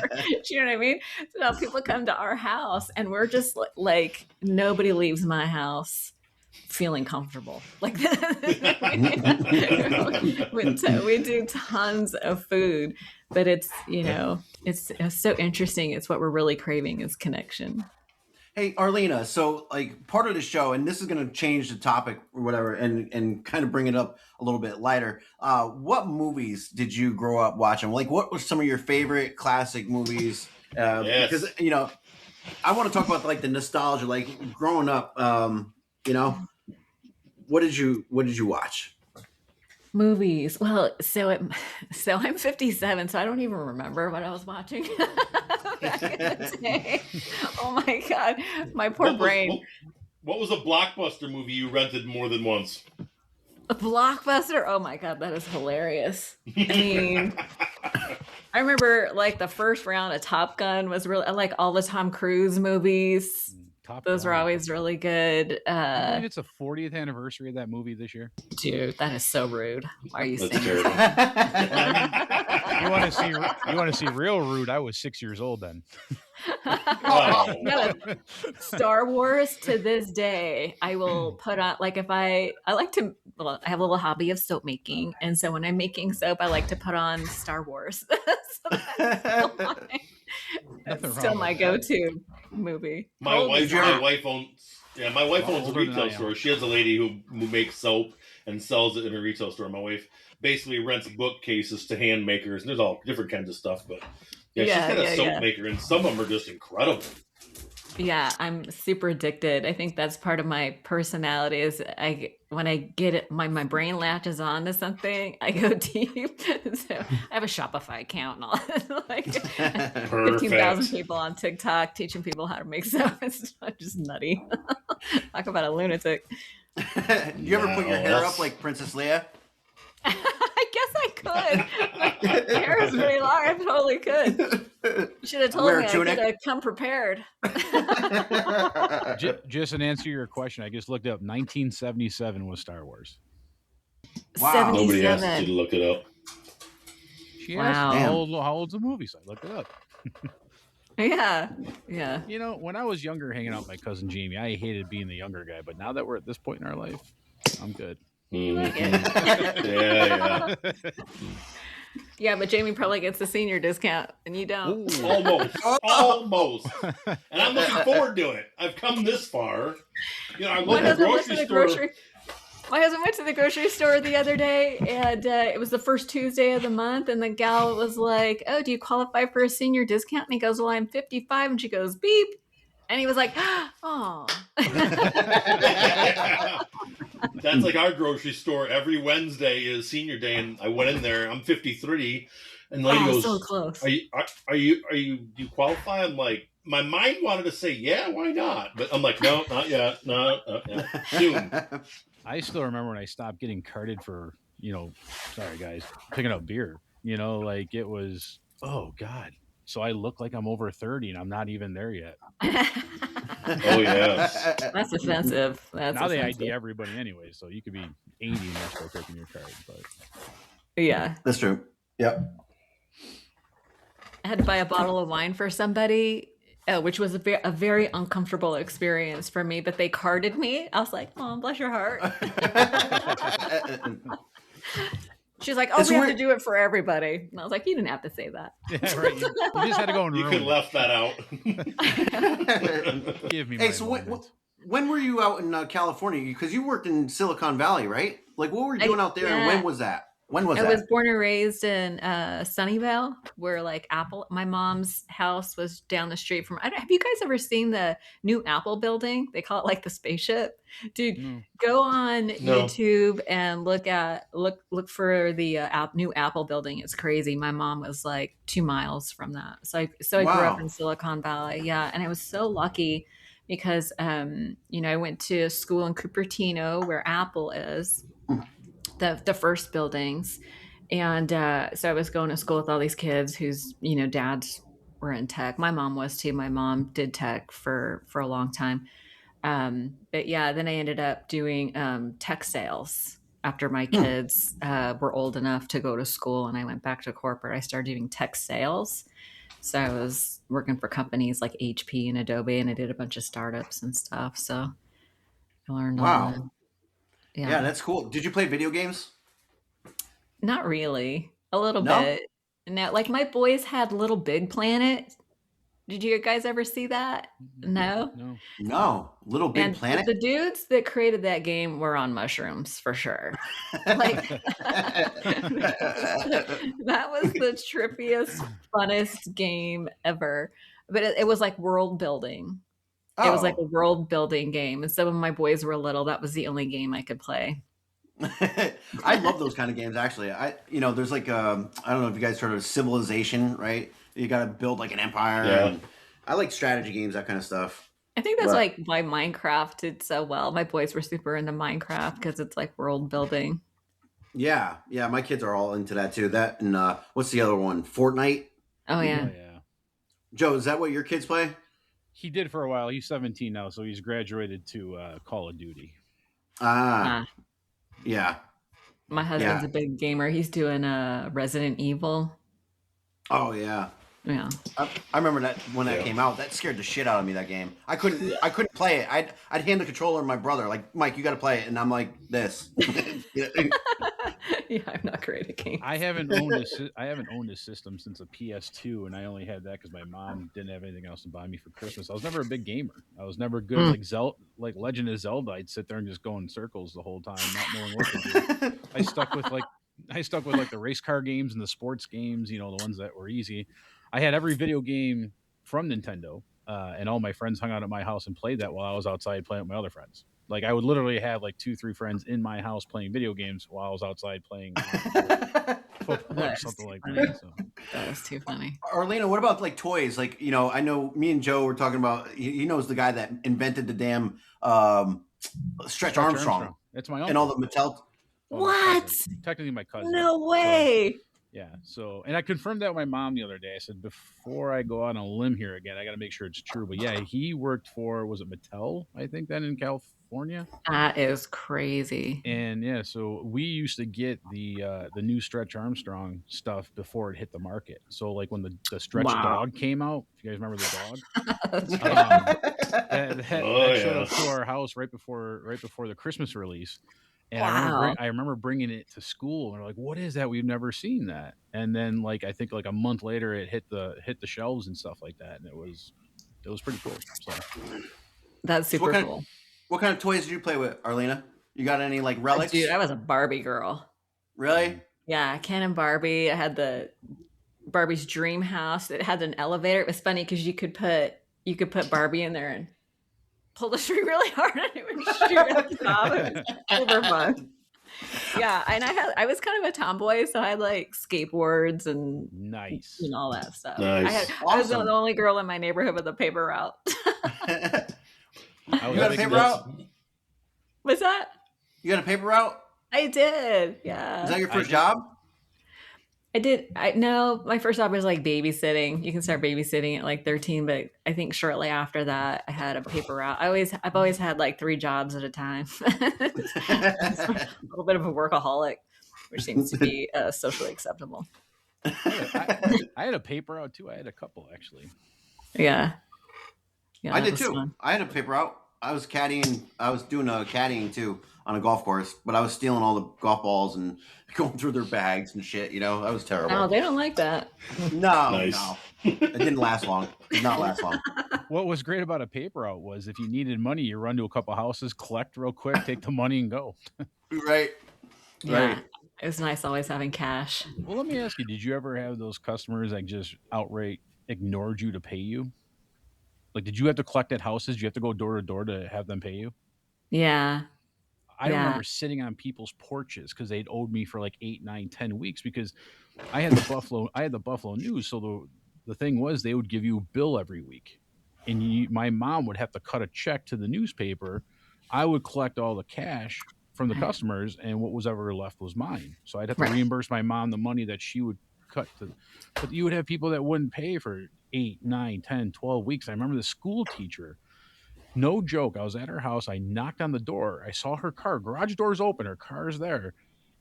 you know what I mean? So now people come to our house and we're just like nobody leaves my house feeling comfortable. Like we do tons of food, but it's, it's so interesting. It's what we're really craving is connection.
Hey, Arlina, so like part of the show, and this is going to change the topic or whatever and kind of bring it up a little bit lighter. What movies did you grow up watching? Like what were some of your favorite classic movies? Because, I want to talk about like the nostalgia, like growing up, what did you watch?
Movies. Well, so I'm 57, so I don't even remember what I was watching back in the day. Oh my God, my poor brain.
What was a blockbuster movie you rented more than once?
A blockbuster? Oh my God, that is hilarious. I mean, I remember like the first round of Top Gun was really, I like all the Tom Cruise movies. Those were always really good.
I believe it's the 40th anniversary of that movie this year.
Dude, that is so rude. Why are you saying
that? You want to see real rude? I was 6 years old then.
No, Star Wars to this day, I will put on like if I like to. Well, I have a little hobby of soap making, and so when I'm making soap, I like to put on Star Wars. So that's still my go-to movie.
My wife owns a retail store. She has a lady who makes soap and sells it in a retail store. My wife basically rents bookcases to hand makers, and there's all different kinds of stuff. But she's got a soap maker, and some of them are just incredible.
Yeah, I'm super addicted. I think that's part of my personality is when I get it, my brain latches on to something, I go deep. So I have a Shopify account and all like 15,000 people on TikTok teaching people how to make soap. It's just nutty. Talk about a lunatic.
You ever put your hair up like Princess Leia?
I guess I could. My hair is really long. I totally could. Should have told
Wear
me.
a
I
tunic?
could have come prepared.
Just in answer to your question, I just looked up 1977 was Star Wars.
Wow.
Nobody asked
77.
you to look it up.
She
Wow.
asked
Damn.
how old's the movie, so I looked it up.
Yeah. Yeah.
You know, when I was younger hanging out with my cousin Jamie, I hated being the younger guy, but now that we're at this point in our life, I'm good.
Mhm.
Yeah.
Yeah.
Yeah, but Jamie probably gets the senior discount and you don't.
Ooh.
Almost. And I'm looking forward to it. I've come this far. You know, I
My
love the
husband went
grocery
to the
store.
My husband went to the grocery store the other day, and it was the first Tuesday of the month, and the gal was like, "Oh, do you qualify for a senior discount?" And he goes, "Well, I'm 55," and she goes, "Beep," and he was like, "Oh."
That's like our grocery store. Every Wednesday is senior day, and I went in there. I'm 53, and the lady goes,
so close.
do you qualify?" I'm like, my mind wanted to say, yeah, why not? But I'm like, no, not yet. No, not yet. Soon.
I still remember when I stopped getting carded for, sorry guys, picking up beer. Like it was, oh God. So I look like I'm over 30 and I'm not even there yet.
Oh, yeah.
That's offensive.
Now they ID everybody anyway, so you could be 80 and they're still taking your card. But
Yeah.
That's true. Yep.
I had to buy a bottle of wine for somebody, which was a very uncomfortable experience for me, but they carded me. I was like, "Oh, bless your heart." She's like, "Oh,
It's
we have
weird.
to do it for everybody." And I was like, "You didn't have to say that."
yeah, right. You just had to go and
You
ruin
could
it.
left that out.
Give me
Hey,
my
so
moment.
when were you out in California? Because you worked in Silicon Valley, right? Like, what were you doing out there, and when was that? When was
I
that?
was born and raised in Sunnyvale, where like my mom's house was down the street from. Have you guys ever seen the new Apple building? They call it like the spaceship. Dude,
No.
go on
No.
YouTube and look for the new Apple building. It's crazy. My mom was like 2 miles from that, so I grew up
Wow.
in Silicon Valley. Yeah, and I was so lucky because I went to school in Cupertino, where Apple is. The first buildings, and so I was going to school with all these kids whose dads were in tech. My mom was too. My mom did tech for a long time, but yeah, then I ended up doing tech sales after my kids were old enough to go to school, and I went back to corporate. I started doing tech sales, so I was working for companies like HP and Adobe, and I did a bunch of startups and stuff. So I learned all that.
Wow. Yeah, that's cool. Did you play video games?
Not really. A little
No?
bit. No, like my boys had Little Big Planet. Did you guys ever see that? No.
No.
No. Little Big
And
Planet?
the dudes that created that game were on mushrooms for sure. Like that was the trippiest, funnest game ever. But it was like world building. It was like a world building game. And so when my boys were little, that was the only game I could play.
I love those kind of games, actually. There's like I don't know if you guys heard of Civilization, right? You got to build like an empire.
Yeah.
And I like strategy games, that kind of stuff.
I think that's
But-
like why Minecraft did so well. My boys were super into Minecraft because it's like world building.
Yeah, my kids are all into that too. That and what's the other one? Fortnite.
Oh yeah.
Oh, yeah.
Joe, is that what your kids play?
He did for a while. He's 17 now, so he's graduated to Call of Duty.
Yeah.
My husband's a big gamer. He's doing Resident Evil.
Oh yeah.
Yeah.
I remember that when that
Yeah.
came out. That scared the shit out of me. That game. I couldn't play it. I'd hand the controller to my brother. Like, Mike, you got to play it, and I'm like this.
Yeah, I'm not great at games.
I haven't owned a system since a PS2, and I only had that because my mom didn't have anything else to buy me for Christmas. I was never a big gamer. I was never good at like Legend of Zelda. I'd sit there and just go in circles the whole time, not knowing what to do. I stuck with like the race car games and the sports games, the ones that were easy. I had every video game from Nintendo, and all my friends hung out at my house and played that while I was outside playing with my other friends. Like I would literally have like 2-3 friends in my house playing video games while I was outside playing football or something like that. So.
That was too funny.
Arlina, what about like toys? Like, I know me and Joe were talking about. He knows the guy that invented the damn Stretch Armstrong
It's my uncle.
and all the Mattel.
Well, my
What?
cousin. Technically my cousin.
No
So,
way.
Yeah. So, and I confirmed that with my mom the other day. I said, before I go out on a limb here again, I got to make sure it's true. But yeah, he worked for, was it Mattel? I think then in California.
That is crazy.
And yeah, so we used to get the new Stretch Armstrong stuff before it hit the market. So like when the Stretch dog came out, if you guys remember the dog, that showed up to our house right before the Christmas release. And I remember bringing it to school, and they're like, "What is that? We've never seen that." And then, like, I think like a month later, it hit the shelves and stuff like that, and it was pretty cool. So
that's super cool.
What kind of toys did you play with, Arlina? You got any like relics?
Dude, I was a Barbie girl.
Really?
Yeah, Ken and Barbie. I had the Barbie's dream house. It had an elevator. It was funny because you could put Barbie in there and pull the string really hard and it would shoot up the top. It was super fun. Yeah, and I was kind of a tomboy, so I had like skateboards and
nice
and all that stuff.
Nice.
I was the only girl in my neighborhood with a paper route.
You got a paper route?
What's that?
You got a paper route?
I did. Yeah.
Is that your first job?
I did. No, my first job was like babysitting. You can start babysitting at like 13, but I think shortly after that, I had a paper route. I've always had like 3 jobs at a time. A little bit of a workaholic, which seems to be socially acceptable.
I had a paper route too. I had a couple actually.
Yeah.
I did too. Fun. I had a paper route. I was caddying. I was doing a caddying too on a golf course, but I was stealing all the golf balls and going through their bags and shit. You know, that was terrible.
No, they don't like that.
No. It didn't last long. It did not last long.
What was great about a paper route was if you needed money, you run to a couple houses, collect real quick, take the money, and go.
Right.
Yeah. Right. It was nice always having cash.
Well, let me ask you: did you ever have those customers that just outright ignored you to pay you? Like, did you have to collect at houses? Did you have to go door to door to have them pay you?
Yeah.
I remember sitting on people's porches because they'd owed me for like 8, 9, 10 weeks because I had the Buffalo News. So the thing was they would give you a bill every week, and my mom would have to cut a check to the newspaper. I would collect all the cash from the customers, and what was ever left was mine. So I'd have to reimburse my mom the money that she would cut to. But you would have people that wouldn't pay for 8, 9, 10, 12 weeks. I remember the school teacher. No joke. I was at her house. I knocked on the door. I saw her car. Garage door's open. Her car's there.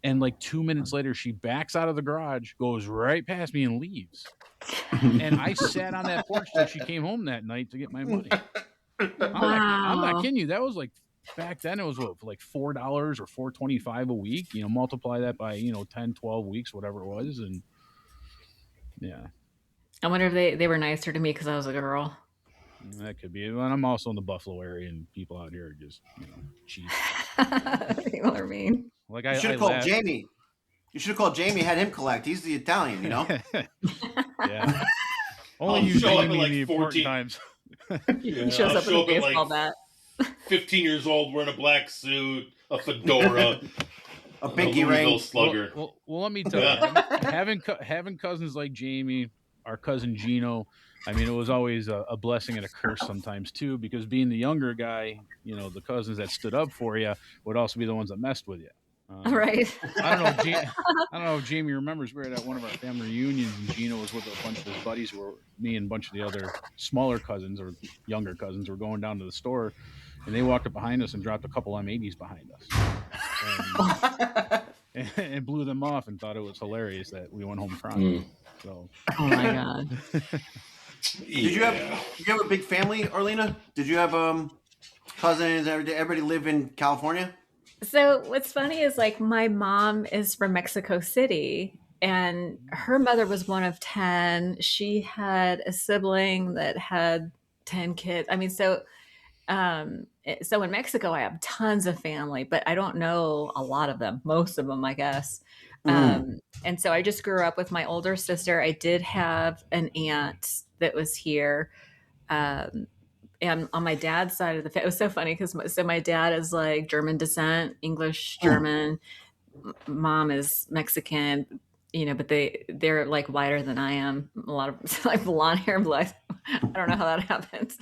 And like 2 minutes later, she backs out of the garage, goes right past me and leaves. And I sat on that porch till she came home that night to get my money. I'm not kidding you. That was like, back then it was like $4 or $4.25 a week. You know, multiply that by, 10, 12 weeks, whatever it was. And yeah.
I wonder if they were nicer to me because I was a girl.
That could be. And I'm also in the Buffalo area, and people out here are just, cheap.
People are mean.
Like you should have called Jamie. You should have called Jamie. Had him collect. He's the Italian, you know.
Yeah. Only you show up at like 14 times.
He shows up in a baseball bat.
15 years old, wearing a black suit, a fedora,
a pinky ring.
Slugger.
Well, let me tell you, having cousins like Jamie, our cousin Gino. I mean, it was always a blessing and a curse sometimes too, because being the younger guy, the cousins that stood up for you would also be the ones that messed with you.
Right.
I don't know if Jamie remembers. We were at one of our family reunions, and Gino was with a bunch of his buddies, who were me and a bunch of the other smaller cousins or younger cousins were going down to the store, and they walked up behind us and dropped a couple M80s behind us. And blew them off and thought it was hilarious that we went home crying. So.
Oh my God.
Did you have a big family, Arlina? Did you have cousins? Did everybody live in California?
So what's funny is like my mom is from Mexico City, and her mother was one of 10. She had a sibling that had 10 kids. I mean, so in Mexico, I have tons of family, but I don't know a lot of them, most of them, I guess. And so I just grew up with my older sister. I did have an aunt that was here. And on my dad's side of the family, it was so funny because my dad is like German descent, English, German. Mom is Mexican, but they're like whiter than I am. A lot of like blonde hair, blood. I don't know how that happens,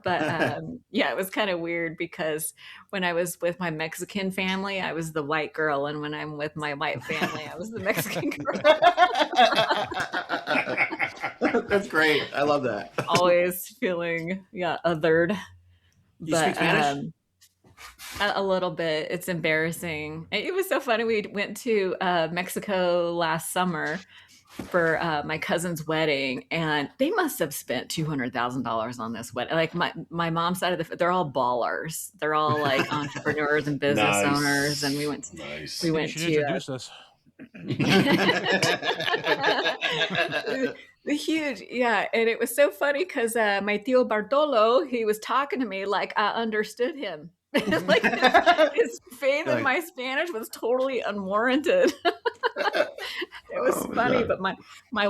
but yeah, it was kind of weird because when I was with my Mexican family, I was the white girl, and when I'm with my white family, I was the Mexican girl.
That's great. I love that.
Always feeling othered.
You speak Spanish?
A little bit. It's embarrassing. It was so funny. We went to Mexico last summer for my cousin's wedding, and they must have spent $200,000 on this wedding. Like my mom's side of they're all ballers. They're all like entrepreneurs and business owners. And we went to
introduce us.
The huge, and it was so funny because my tío Bartolo, he was talking to me like I understood him. Like his faith in my Spanish was totally unwarranted. It was funny, but my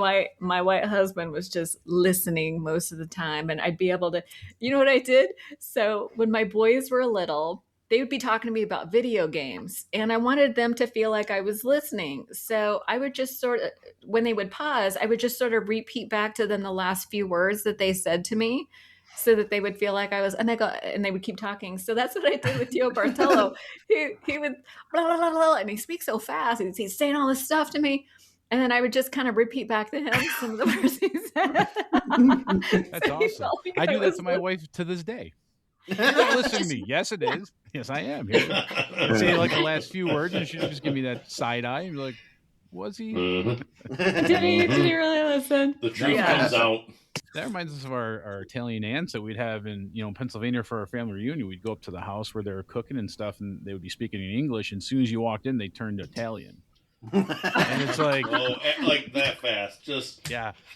white husband was just listening most of the time, and I'd be able to, you know what I did? So when my boys were little, they would be talking to me about video games, and I wanted them to feel like I was listening. So I would just sort of, when they would pause, I would just sort of repeat back to them the last few words that they said to me, so that they would feel like I was, and they would keep talking. So that's what I did with Tio Bartolo. He would blah, blah, blah, blah, and he speaks so fast. He's saying all this stuff to me, and then I would just kind of repeat back to him some of the words he said.
That's awesome. Like I do that to my wife to this day. Listen to me. Yes, it is. Yes, I am. Say like the last few words, and she'll just give me that side eye and be like, "Was he?
Did he really listen?"
The truth comes out.
That reminds us of our Italian aunts that we'd have in Pennsylvania for our family reunion. We'd go up to the house where they were cooking and stuff, and they would be speaking in English. And as soon as you walked in, they turned to Italian. And it's like,
like that fast. Just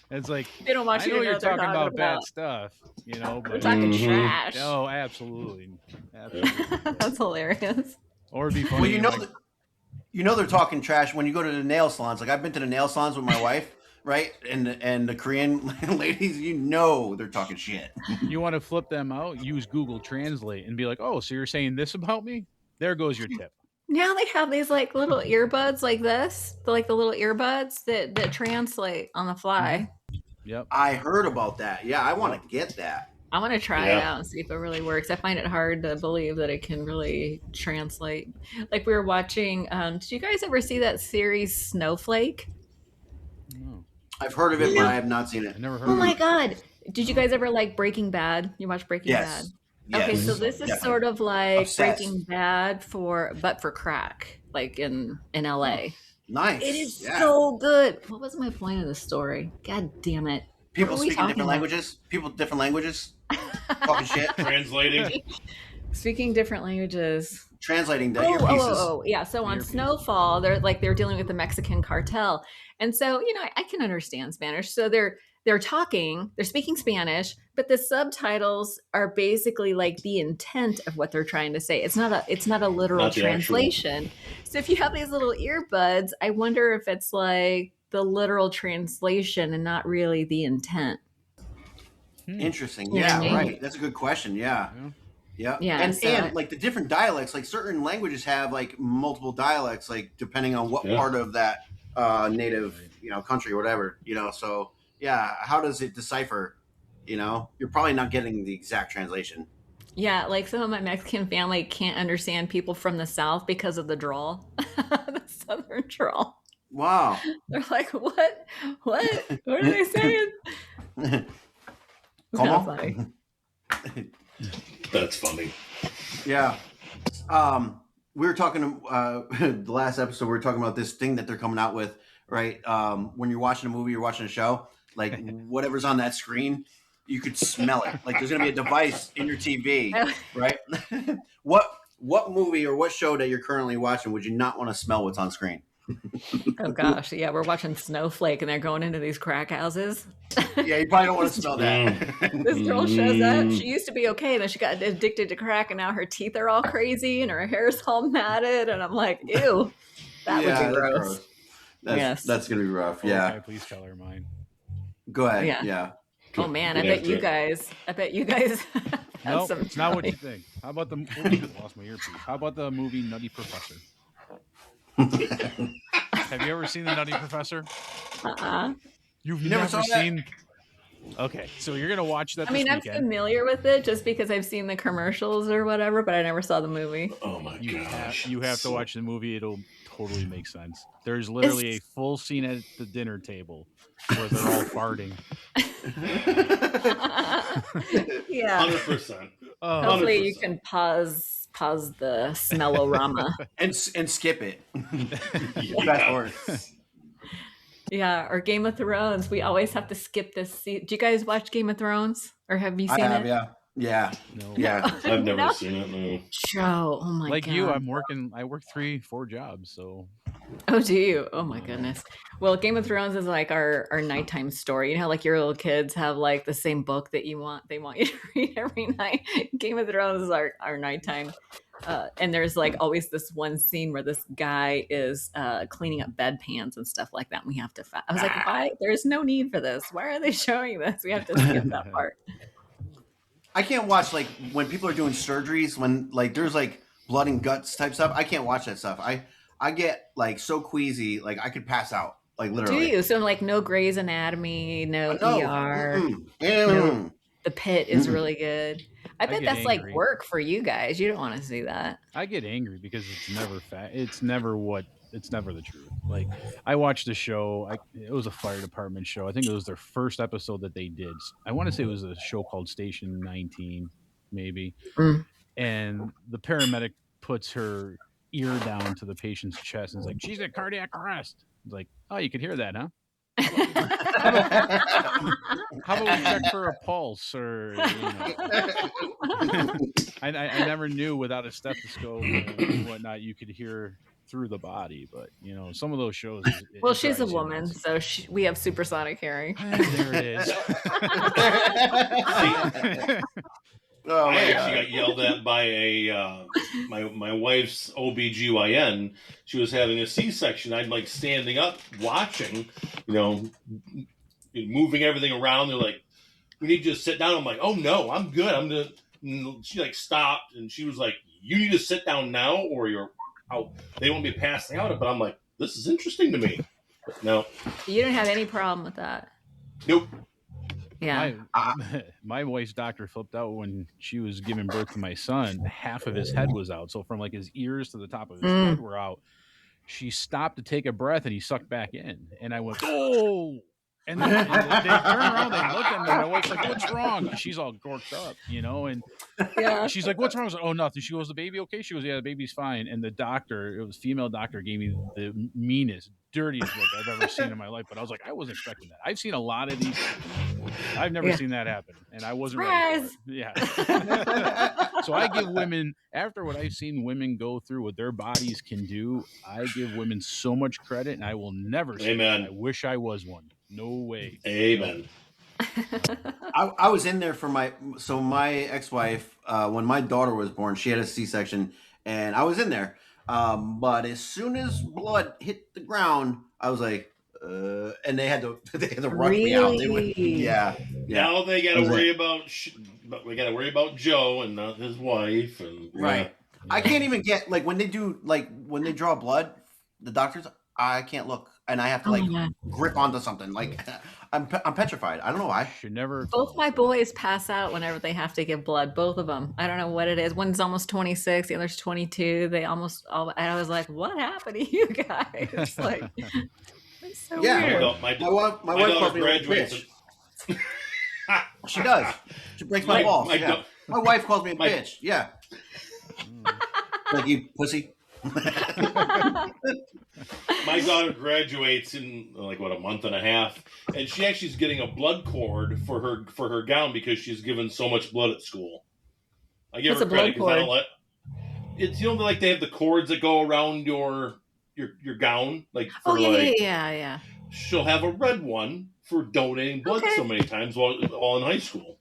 it's like
they don't want you
I know
to know
you're talking about bad stuff, but
we're talking trash.
Oh, absolutely.
That's hilarious.
Or it'd be funny.
Well, they're talking trash when you go to the nail salons. Like I've been to the nail salons with my wife, right? And the Korean ladies, they're talking shit.
You want to flip them out? Use Google Translate and be like, "Oh, so you're saying this about me? There goes your tip."
Now they have these like little earbuds like this, like the little earbuds that translate on the fly.
Yep.
I heard about that. Yeah, I want to get that.
I want to try it out and see if it really works. I find it hard to believe that it can really translate. Like we were watching, did you guys ever see that series Snowflake?
No.
I've heard of it, but I have not seen it.
I never heard
of it.
Oh
my God. Did you guys ever like Breaking Bad? You watch Breaking Bad?
Yes.
Okay, so this is sort of like Breaking Bad for crack, like in LA.
Nice.
It is so good. What was my point of the story? God damn it.
People speaking different languages? People with different languages? Talking shit?
Translating?
Speaking different languages.
Translating the earpieces.
Yeah. So on Snowfall, they're dealing with the Mexican cartel. And so, I can understand Spanish. So they're speaking Spanish, but the subtitles are basically like the intent of what they're trying to say. It's not a literal translation. So if you have these little earbuds, I wonder if it's like the literal translation and not really the intent.
Interesting. Yeah, right. That's a good question. Yeah. And like the different dialects, like certain languages have like multiple dialects, like depending on what part of that native, country or whatever, so yeah, how does it decipher? You're probably not getting the exact translation.
Yeah, like some of my Mexican family can't understand people from the South because of the drawl, the Southern drawl.
Wow.
They're like, what? What are they saying? It's kind of funny.
That's funny.
Yeah. We were talking the last episode. We were talking about this thing that they're coming out with, right? When you're watching a movie, you're watching a show, like whatever's on that screen, you could smell it. Like there's gonna be a device in your TV, right? What movie or what show that you're currently watching would you not want to smell what's on screen?
Oh gosh, yeah, we're watching Snowflake and they're going into these crack houses.
Yeah, you probably don't want to smell that.
This girl shows up. She used to be okay, then she got addicted to crack, and now her teeth are all crazy and her hair's all matted. And I'm like, ew, that would be gross.
That's gonna be rough. Yeah.
Okay, please tell her mine.
Go ahead. Yeah.
Oh man, I bet you guys.
Nope, it's not what you think. How about the movie? Lost my earpiece. How about the movie Nutty Professor? Have you ever seen The Nutty Professor? You've
never
never
saw that?
seen. Okay, so you're gonna watch that.
I mean,
this
I'm
weekend.
familiar with it just because I've seen the commercials or whatever, but I never saw the movie.
Oh my gosh.
You have to watch the movie. It'll totally make sense. There's literally a full scene at the dinner table where they're all farting.
Yeah.
100%.
Hopefully you
100%.
can pause the smellorama.
and skip it.
Yeah.
Fast forward.
Yeah, or Game of Thrones. We always have to skip this. Do you guys watch Game of Thrones, or have you
I
seen
have,
it?
yeah.
No.
Yeah.
I've never
No.
seen it. No.
Joe, oh my
Like
god.
you, I work 3-4 jobs, so
Oh, do you? Oh my goodness. Well, Game of Thrones is like our nighttime story. You know, like your little kids have like the same book that they want you to read every night. Game of Thrones is our nighttime. And there's like always this one scene where this guy is cleaning up bedpans and stuff like that. And we have to. I was like, why? There's no need for this. Why are they showing this? We have to skip that part.
I can't watch like when people are doing surgeries when like there's like blood and guts type stuff. I can't watch that stuff. I get like so queasy, like I could pass out, like
Do
literally.
you? So like no Grey's Anatomy, no ER.
No.
The Pit is really good. I bet
get
that's
angry.
like work for you guys. You don't want to see that.
I get angry because it's never it's never the truth. Like I watched a show. It was a fire department show. I think it was their first episode that they did. I want to say it was a show called Station 19, maybe.
Mm.
And the paramedic puts her ear down to the patient's chest and is like, "She's at cardiac arrest." It's like, "Oh, you could hear that, huh? How about we check for a pulse?" Or I never knew without a stethoscope and whatnot you could hear through the body, but some of those shows.
Well, she's a woman, so we have supersonic hearing.
There it is.
Oh,
I
my
actually
God.
got yelled at by my wife's OBGYN. She was having a C-section. I'm like standing up watching, moving everything around. They're like, "We need you to sit down." I'm like, "Oh no, I'm good. I'm gonna." And she like stopped and she was like, "You need to sit down now or you're out." They won't be passing out. But I'm like, "This is interesting to me." But no,
You didn't have any problem with that.
nope.
Yeah.
My wife's doctor flipped out when she was giving birth to my son. Half of his head was out, so from like his ears to the top of his head were out. She stopped to take a breath, and he sucked back in. And I went, "Oh!" And then they turned around, they looked at me, and my wife's like, "What's wrong?" And she's all gorked up, And
Yeah.
she's like, "What's wrong?" I was like, "Oh, nothing." She goes, "The baby okay?" She goes, "Yeah, the baby's fine." And the doctor, it was a female doctor, gave me the meanest, dirtiest look I've ever seen in my life. But I was like, I wasn't expecting that. I've seen a lot of these. I've never seen that happen, and I wasn't ready for it. Yeah. So I give women, after what I've seen women go through, what their bodies can do, I give women so much credit, and I will never say
Amen.
I wish I was one. No way.
Amen.
I was in there for my ex-wife when my daughter was born. She had a C-section, and I was in there. But as soon as blood hit the ground, I was like, and they had to rush me out. They went, yeah.
Now they got to worry about. We got to worry about Joe and not his wife, and
Right. I can't even get like when they draw blood, the doctors. I can't look, and I have to grip onto something. Like I'm petrified. I don't know why.
Should never.
Both my boys pass out whenever they have to give blood. Both of them. I don't know what it is. One's almost 26. The other's 22. They almost all. And I was like, "What happened to you guys?" It's like, it's so weird.
My wife calls me a bitch. She does. She breaks my balls. My wife calls me a bitch. Yeah. Like you pussy.
My daughter graduates in like a month and a half, and she actually is getting a blood cord for her gown because she's given so much blood at school. I give her credit because I don't let. It's like they have the cords that go around your gown, like for
yeah.
She'll have a red one for donating blood so many times while in high school.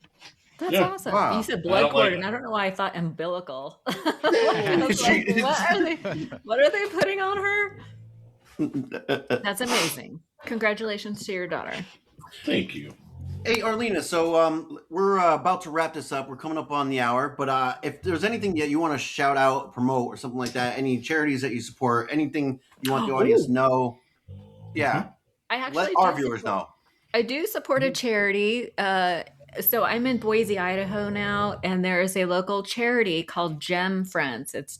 That's awesome.
Wow.
You said blood cord,
like
and I don't know why I thought umbilical. I was like, what are they putting on her? That's amazing. Congratulations to your daughter.
Thank you.
Hey, Arlina, so we're about to wrap this up. We're coming up on the hour, but if there's anything that you want to shout out, promote, or something like that, any charities that you support, anything you want the audience to know, Yeah.
I actually
Let our viewers know.
I do support a charity. So I'm in Boise, Idaho now, and there is a local charity called GEM Friends. It's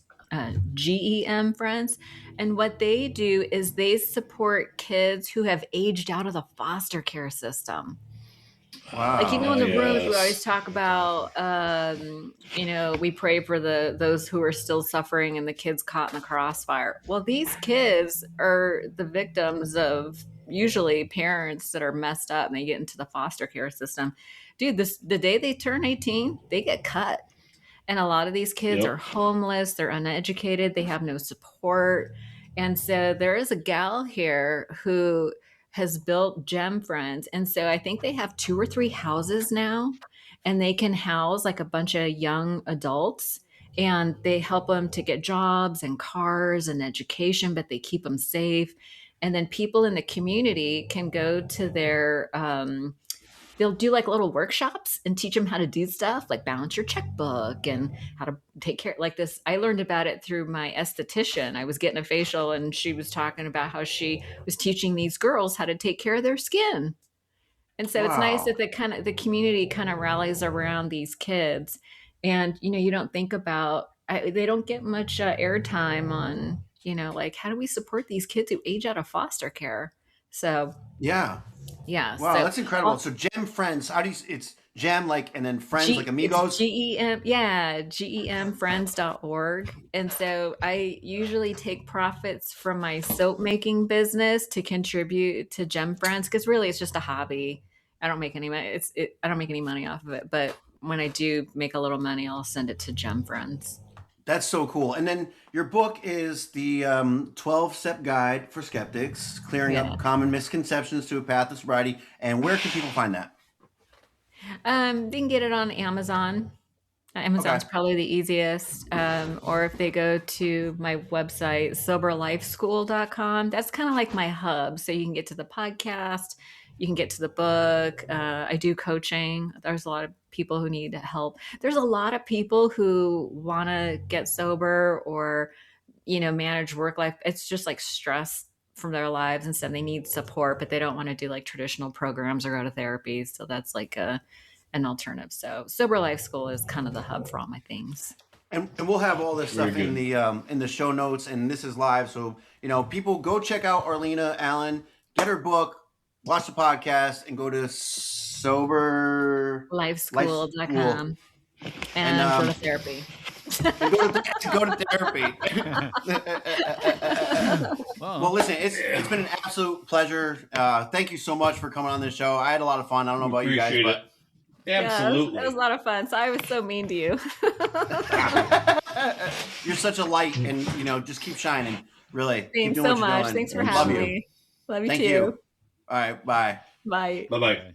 GEM Friends. And what they do is they support kids who have aged out of the foster care system.
Wow.
Like, in the rooms, we
yes.
always talk about, we pray for those who are still suffering and the kids caught in the crossfire. Well, these kids are the victims of usually parents that are messed up and they get into the foster care system. Dude, the day they turn 18, they get cut. And a lot of these kids
Yep.
are homeless, they're uneducated, they have no support. And so there is a gal here who has built Gem Friends. And so I think they have 2 or 3 houses now, and they can house like a bunch of young adults, and they help them to get jobs and cars and education, but they keep them safe. And then people in the community can go to their they'll do like little workshops and teach them how to do stuff like balance your checkbook and how to take care like this. I learned about it through my esthetician. I was getting a facial and she was talking about how she was teaching these girls how to take care of their skin. And so it's nice that the community kind of rallies around these kids. And you don't think about they don't get much airtime on like, how do we support these kids who age out of foster care? So
Yeah.
yeah.
Wow,
So
that's incredible. So Gem Friends, how do you? It's Gem and then Friends like amigos.
GEM, yeah, gemfriends.org. And so I usually take profits from my soap making business to contribute to Gem Friends because really it's just a hobby. I don't make any money. I don't make any money off of it, but when I do make a little money, I'll send it to Gem Friends.
That's so cool. And then your book is the 12-step guide for skeptics, clearing up common misconceptions to a path of sobriety. And where can people find that?
They can get it on Amazon. Amazon's probably the easiest. Or if they go to my website, soberlifeschool.com, that's kind of like my hub. So you can get to the podcast, you can get to the book. I do coaching. There's a lot of people who need help. There's a lot of people who want to get sober or, manage work life. It's just like stress from their lives and stuff. They need support, but they don't want to do like traditional programs or go to therapy. So that's like an alternative. So Sober Life School is kind of the hub for all my things.
And we'll have all this stuff in the show notes. And this is live, so people go check out Arlina Allen, get her book, watch the podcast, and go to soberlifeschool.com and go to therapy. Go to therapy. Well, listen, it's been an absolute pleasure. Thank you so much for coming on this show. I had a lot of fun. I don't know about you guys, but
absolutely,
it was a lot of fun. So I was so mean to you.
You're such a light, and just keep shining. Really,
thanks so much. Thanks for having me. Love you too.
Thank you. All right, bye.
Bye.
Bye.